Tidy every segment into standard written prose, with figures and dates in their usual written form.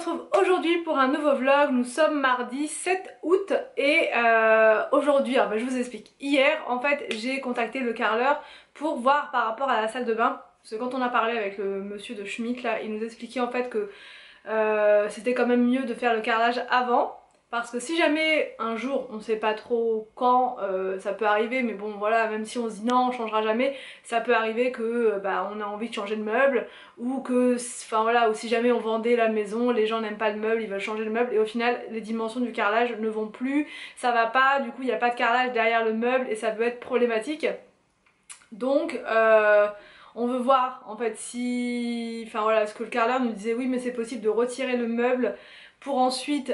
retrouve aujourd'hui pour un nouveau vlog. Nous sommes mardi 7 août et aujourd'hui, je vous explique. Hier en fait j'ai contacté le carreleur pour voir par rapport à la salle de bain. Parce que quand on a parlé avec le monsieur de Schmitt là, il nous expliquait en fait que c'était quand même mieux de faire le carrelage avant. Parce que si jamais un jour, on sait pas trop quand, ça peut arriver, mais bon voilà, même si on se dit non on changera jamais, ça peut arriver que on a envie de changer de meuble, ou que, enfin voilà, ou si jamais on vendait la maison, les gens n'aiment pas le meuble, ils veulent changer le meuble, et au final les dimensions du carrelage ne vont plus, ça va pas, du coup il n'y a pas de carrelage derrière le meuble et ça peut être problématique. Donc on veut voir en fait si, enfin voilà, ce que le carreleur nous disait, oui mais c'est possible de retirer le meuble pour ensuite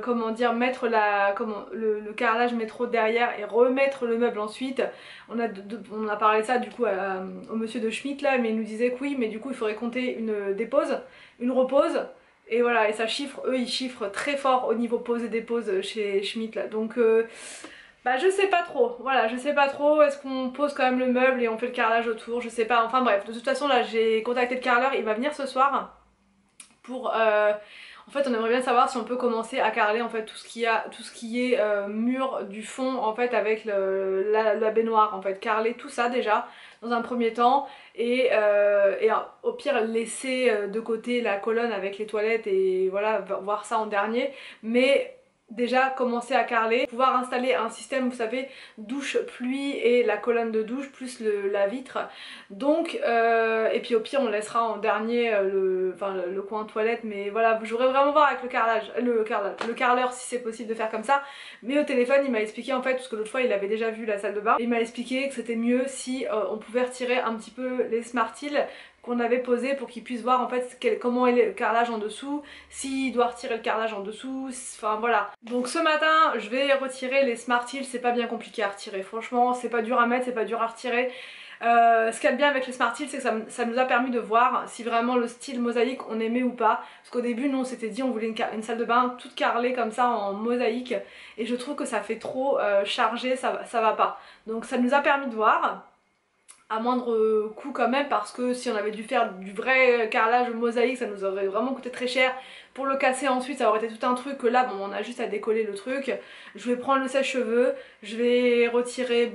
comment dire, mettre le carrelage métro derrière et remettre le meuble ensuite. On a parlé de ça du coup au monsieur de Schmitt là, mais il nous disait que oui, mais du coup il faudrait compter une dépose, une repose, et voilà, et ça chiffre, eux ils chiffrent très fort au niveau pose et dépose chez Schmitt là, donc je sais pas trop, voilà, je sais pas trop, est-ce qu'on pose quand même le meuble et on fait le carrelage autour, je sais pas, enfin bref, de toute façon là j'ai contacté le carreleur, il va venir ce soir pour en fait on aimerait bien savoir si on peut commencer à carreler en fait tout ce qui est mur du fond en fait avec la baignoire, en fait carreler tout ça déjà dans un premier temps, et au pire laisser de côté la colonne avec les toilettes et voilà, voir ça en dernier, mais déjà commencer à carreler, pouvoir installer un système, vous savez, douche pluie et la colonne de douche plus la vitre. Donc et puis au pire on laissera en dernier le coin toilette, mais voilà, je voudrais vraiment voir avec le carreleur si c'est possible de faire comme ça. Mais au téléphone il m'a expliqué en fait, parce que l'autre fois il avait déjà vu la salle de bain, il m'a expliqué que c'était mieux si on pouvait retirer un petit peu les Smartils qu'on avait posé pour qu'il puisse voir en fait comment est le carrelage en dessous, s'il doit retirer le carrelage en dessous, enfin voilà. Donc ce matin je vais retirer les Smartils, c'est pas bien compliqué à retirer, franchement c'est pas dur à mettre, c'est pas dur à retirer. Ce qu'il y a de bien avec les Smartils, c'est que ça nous a permis de voir si vraiment le style mosaïque on aimait ou pas. Parce qu'au début nous on s'était dit on voulait une salle de bain toute carrelée comme ça en mosaïque, et je trouve que ça fait trop chargé, ça va pas. Donc ça nous a permis de voir à moindre coût quand même, parce que si on avait dû faire du vrai carrelage mosaïque ça nous aurait vraiment coûté très cher. Pour le casser ensuite ça aurait été tout un truc, que là bon on a juste à décoller le truc. Je vais prendre le sèche-cheveux, je vais retirer,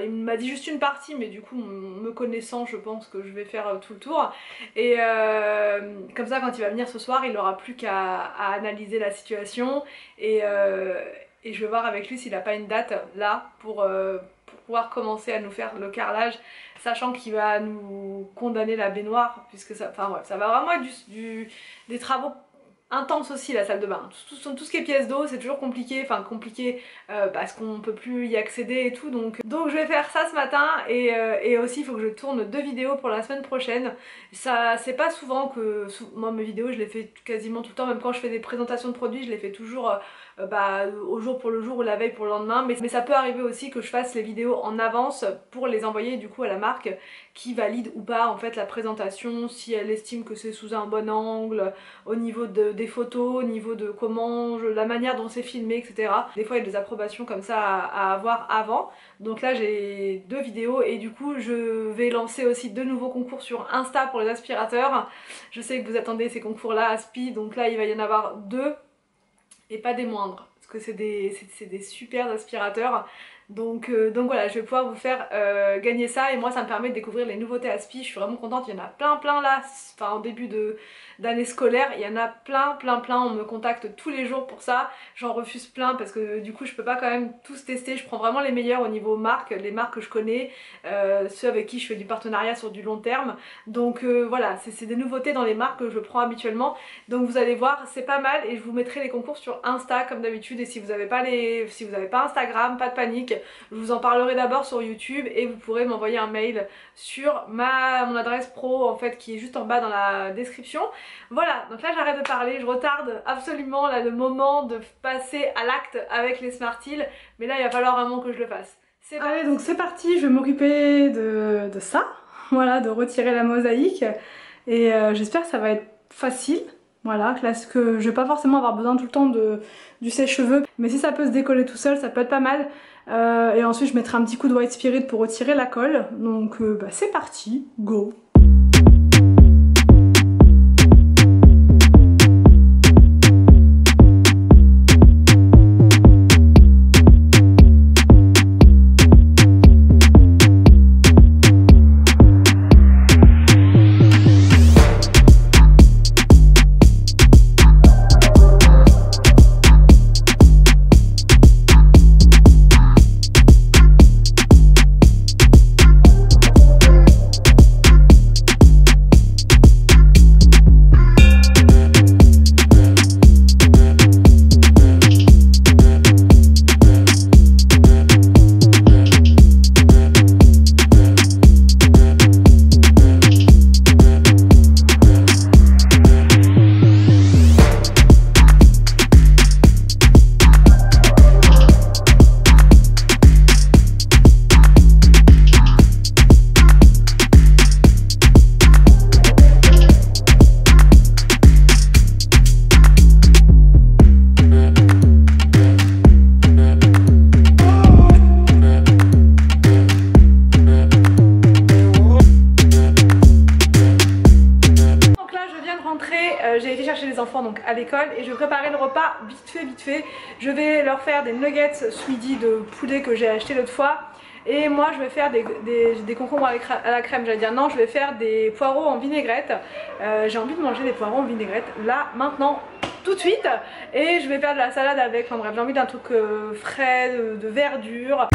il m'a dit juste une partie, mais du coup me connaissant je pense que je vais faire tout le tour, et comme ça quand il va venir ce soir il n'aura plus qu'à analyser la situation, et je vais voir avec lui s'il n'a pas une date là pour pouvoir commencer à nous faire le carrelage, sachant qu'il va nous condamner la baignoire, puisque ça, enfin bref, ça va vraiment être des travaux intenses aussi, la salle de bain. Tout ce qui est pièces d'eau c'est toujours compliqué, parce qu'on peut plus y accéder et tout, donc je vais faire ça ce matin, et aussi il faut que je tourne 2 vidéos pour la semaine prochaine. Ça c'est pas souvent que, moi mes vidéos je les fais quasiment tout le temps, même quand je fais des présentations de produits je les fais toujours au jour pour le jour ou la veille pour le lendemain, mais ça peut arriver aussi que je fasse les vidéos en avance pour les envoyer du coup à la marque qui valide ou pas en fait la présentation, si elle estime que c'est sous un bon angle, au niveau des photos, au niveau de la manière dont c'est filmé, etc. Des fois il y a des approbations comme ça à avoir avant, donc là j'ai 2 vidéos, et du coup je vais lancer aussi 2 nouveaux concours sur Insta pour les aspirateurs. Je sais que vous attendez ces concours là Aspi, donc là il va y en avoir 2 et pas des moindres, parce que c'est des super aspirateurs. Donc voilà, je vais pouvoir vous faire gagner ça, et moi ça me permet de découvrir les nouveautés Aspi. Je suis vraiment contente, il y en a plein là, enfin en début d'année scolaire, il y en a plein, on me contacte tous les jours pour ça. J'en refuse plein parce que du coup je peux pas quand même tous tester, je prends vraiment les meilleurs au niveau marque, les marques que je connais, ceux avec qui je fais du partenariat sur du long terme. Donc voilà, c'est des nouveautés dans les marques que je prends habituellement, donc vous allez voir c'est pas mal, et je vous mettrai les concours sur Insta comme d'habitude. Et si vous n'avez pas Instagram, pas de panique, je vous en parlerai d'abord sur YouTube, et vous pourrez m'envoyer un mail sur mon adresse pro en fait qui est juste en bas dans la description. Voilà, donc là j'arrête de parler, je retarde absolument là le moment de passer à l'acte avec les Smartils, mais là il va falloir vraiment que je le fasse. Allez, donc c'est parti, je vais m'occuper de ça, voilà, de retirer la mosaïque, et j'espère que ça va être facile. Voilà, que je vais pas forcément avoir besoin tout le temps du sèche-cheveux, mais si ça peut se décoller tout seul ça peut être pas mal. Et ensuite je mettrai un petit coup de White Spirit pour retirer la colle, donc c'est parti, go! j'ai été chercher les enfants donc à l'école et je vais préparer le repas vite fait. Je vais leur faire des nuggets sweetie de poulet que j'ai acheté l'autre fois. Et moi je vais faire des concombres à la crème, j'allais dire non, je vais faire des poireaux en vinaigrette. J'ai envie de manger des poireaux en vinaigrette là, maintenant, tout de suite. Et je vais faire de la salade avec, enfin bref, j'ai envie d'un truc frais, de verdure.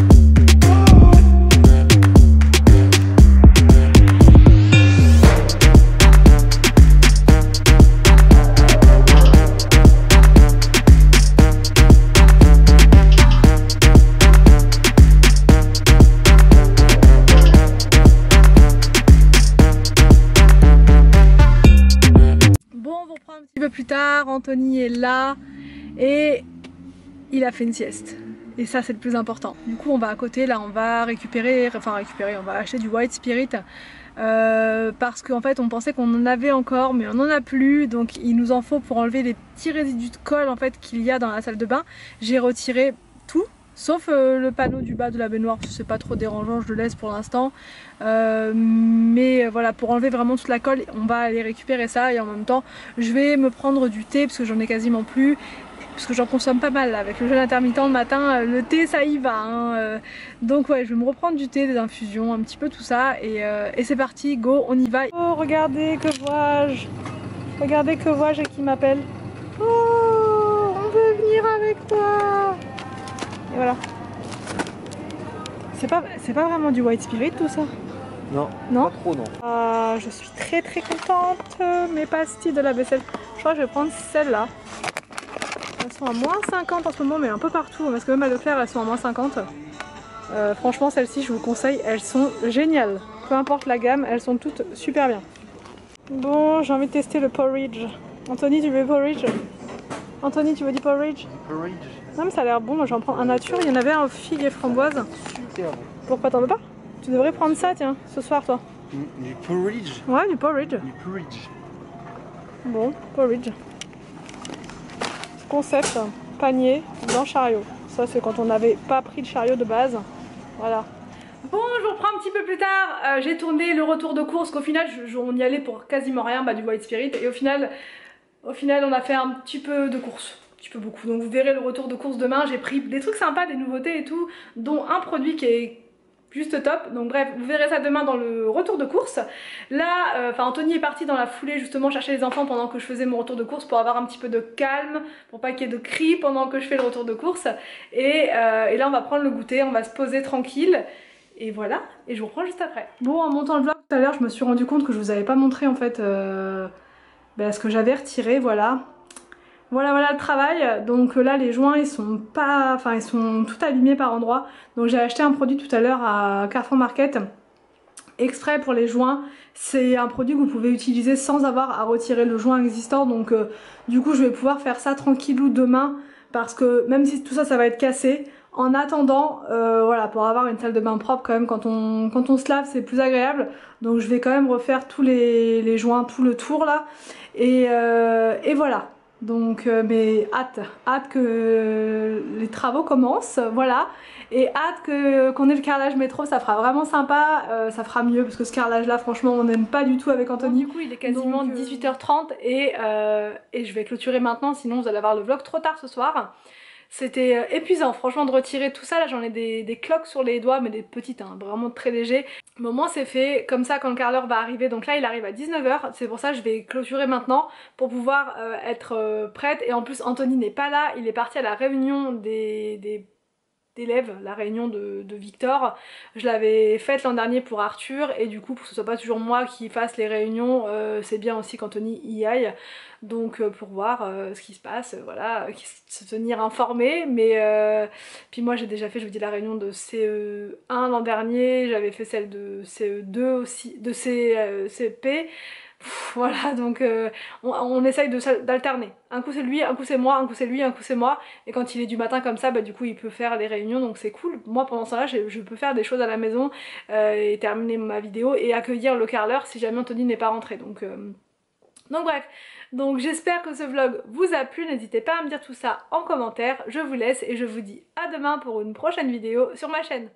Un petit peu plus tard, Anthony est là et il a fait une sieste. Et ça c'est le plus important. Du coup on va à côté, là on va récupérer, on va acheter du white spirit parce qu'en fait on pensait qu'on en avait encore mais on n'en a plus. Donc il nous en faut pour enlever les petits résidus de colle en fait qu'il y a dans la salle de bain. J'ai retiré tout. Sauf le panneau du bas de la baignoire, c'est pas trop dérangeant, je le laisse pour l'instant. Mais voilà, pour enlever vraiment toute la colle, on va aller récupérer ça et en même temps, je vais me prendre du thé parce que j'en ai quasiment plus. Parce que j'en consomme pas mal là. Avec le jeûne intermittent le matin, le thé ça y va. Hein. Donc ouais, je vais me reprendre du thé, des infusions, un petit peu tout ça. Et c'est parti, go, on y va. Oh, regardez que vois-je. Regardez que vois-je et qui m'appelle. Oh, on veut venir avec toi. Et voilà. C'est pas vraiment du white spirit tout ça? Non, non, pas trop non. Je suis très contente. Mes pastilles de la vaisselle. Je crois que je vais prendre celle-là. Elles sont à moins 50 en ce moment mais un peu partout. Parce que même à Leclerc elles sont à moins 50. Franchement celles-ci je vous conseille, elles sont géniales. Peu importe la gamme, elles sont toutes super bien. Bon, j'ai envie de tester le porridge. Anthony, tu veux porridge? Anthony, tu veux du porridge? Porridge. Non mais ça a l'air bon, moi j'en prends un nature, il y en avait un figue et framboise. Super bon. Pourquoi t'en veux pas? Tu devrais prendre ça tiens, ce soir toi. Du porridge? Ouais, du porridge. Du porridge. Bon, porridge. Concept, panier dans chariot. Ça c'est quand on n'avait pas pris le chariot de base. Voilà. Bon, je vous reprends un petit peu plus tard. J'ai tourné le retour de course qu'au final on y allait pour quasiment rien, du white spirit. Et au final on a fait un petit peu de course. Un petit peu beaucoup. Donc vous verrez le retour de course demain. J'ai pris des trucs sympas, des nouveautés et tout, dont un produit qui est juste top. Donc bref, vous verrez ça demain dans le retour de course. Là, Anthony est parti dans la foulée justement chercher les enfants pendant que je faisais mon retour de course pour avoir un petit peu de calme, pour pas qu'il y ait de cris pendant que je fais le retour de course. Et là on va prendre le goûter, on va se poser tranquille. Et voilà, et je vous reprends juste après. Bon, en montant le vlog tout à l'heure, je me suis rendu compte que je vous avais pas montré en fait ce que j'avais retiré, voilà. Voilà le travail. Donc là les joints ils sont pas, ils sont tout abîmés par endroits. Donc j'ai acheté un produit tout à l'heure à Carrefour Market exprès pour les joints. C'est un produit que vous pouvez utiliser sans avoir à retirer le joint existant. Donc du coup je vais pouvoir faire ça tranquillou demain parce que même si tout ça ça va être cassé, en attendant voilà, pour avoir une salle de bain propre quand même quand on se lave c'est plus agréable. Donc je vais quand même refaire tous les joints, tout le tour là et voilà. Donc mais hâte que les travaux commencent, voilà, et hâte qu'on ait le carrelage métro, ça fera vraiment sympa, ça fera mieux parce que ce carrelage là franchement on n'aime pas du tout avec Anthony. Du coup il est quasiment 18h30 et je vais clôturer maintenant sinon vous allez avoir le vlog trop tard ce soir. C'était épuisant franchement de retirer tout ça, là j'en ai des cloques sur les doigts mais des petites, hein, vraiment très légers. Mais au moins c'est fait, comme ça quand le carreleur va arriver, donc là il arrive à 19h, c'est pour ça que je vais clôturer maintenant pour pouvoir être prête. Et en plus Anthony n'est pas là, il est parti à la réunion d'élèves, la réunion de Victor. Je l'avais faite l'an dernier pour Arthur et du coup pour que ce soit pas toujours moi qui fasse les réunions, c'est bien aussi qu'Anthony y aille. Donc pour voir ce qui se passe, voilà, se tenir informé. Mais puis moi j'ai déjà fait, je vous dis, la réunion de CE1 l'an dernier, j'avais fait celle de CE2 aussi, de CP. Voilà, donc on essaye d'alterner. Un coup c'est lui, un coup c'est moi, un coup c'est lui, un coup c'est moi. Et quand il est du matin comme ça, du coup il peut faire les réunions, donc c'est cool. Moi pendant ce temps là je peux faire des choses à la maison et terminer ma vidéo et accueillir le carreleur si jamais Anthony n'est pas rentré. Donc bref, donc j'espère que ce vlog vous a plu, n'hésitez pas à me dire tout ça en commentaire. Je vous laisse et je vous dis à demain pour une prochaine vidéo sur ma chaîne.